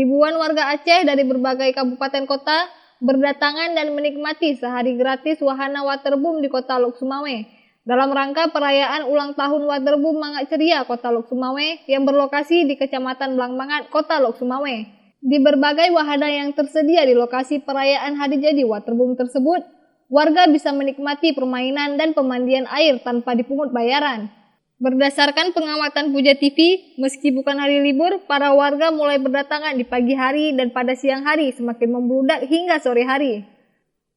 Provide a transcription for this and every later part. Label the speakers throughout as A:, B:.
A: Ribuan warga Aceh dari berbagai kabupaten kota berdatangan dan menikmati sehari gratis wahana waterboom di kota Lok Sumawe dalam rangka perayaan ulang tahun waterboom Mangak Ceria Kota Lok Sumawe yang berlokasi di Kecamatan Blangmangat, Kota Lok Sumawe. Di berbagai wahana yang tersedia di lokasi perayaan hari jadi waterboom tersebut, warga bisa menikmati permainan dan pemandian air tanpa dipungut bayaran. Berdasarkan pengamatan Puja TV, meski bukan hari libur, para warga mulai berdatangan di pagi hari dan pada siang hari semakin membludak hingga sore hari.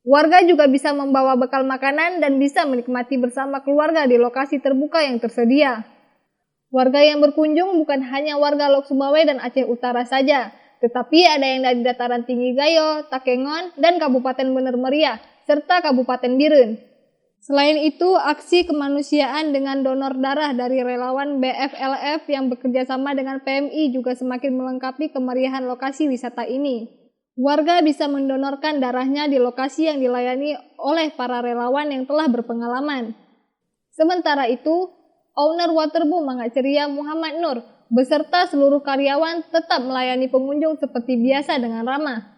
A: Warga juga bisa membawa bekal makanan dan bisa menikmati bersama keluarga di lokasi terbuka yang tersedia. Warga yang berkunjung bukan hanya warga Lok Sumawe dan Aceh Utara saja, tetapi ada yang dari dataran tinggi Gayo, Takengon, dan Kabupaten Bener Meriah, serta Kabupaten Biren. Selain itu, aksi kemanusiaan dengan donor darah dari relawan BFLF yang bekerja sama dengan PMI juga semakin melengkapi kemeriahan lokasi wisata ini. Warga bisa mendonorkan darahnya di lokasi yang dilayani oleh para relawan yang telah berpengalaman. Sementara itu, owner waterboom Mangak Ceria Muhammad Nur beserta seluruh karyawan tetap melayani pengunjung seperti biasa dengan ramah.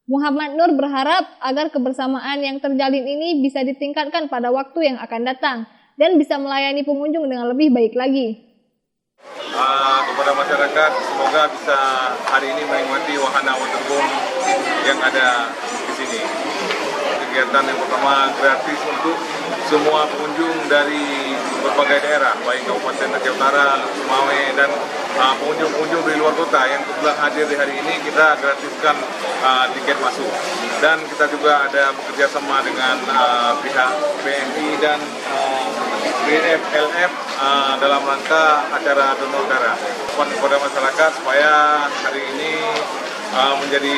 A: Muhammad Nur berharap agar kebersamaan yang terjalin ini bisa ditingkatkan pada waktu yang akan datang dan bisa melayani pengunjung dengan lebih baik lagi.
B: Kepada masyarakat, semoga bisa hari ini menikmati wahana waterboom yang ada di sini. Kegiatan yang pertama gratis untuk semua pengunjung dari berbagai daerah, baik Kabupaten Aceh Utara, Lok Sumawe, dan pengunjung-pengunjung dari luar kota yang kebetulan hadir di hari ini kita gratiskan tiket masuk. Dan kita juga ada bekerja sama dengan pihak PMI dan BFLF dalam rangka acara donor darah. Kepada masyarakat supaya hari ini menjadi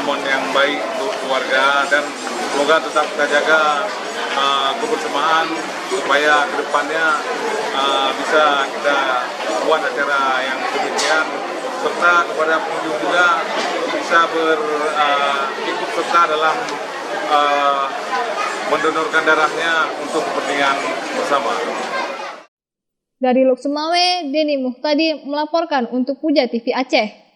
B: momen yang baik untuk keluarga dan semoga tetap kita jaga kebersamaan supaya kedepannya bisa kita buat acara yang demikian, serta kepada pengunjung juga bisa ikut serta dalam mendonorkan darahnya untuk kepentingan bersama.
A: Dari Lok Sumawe, Denny Muhtadi melaporkan untuk Puja TV Aceh.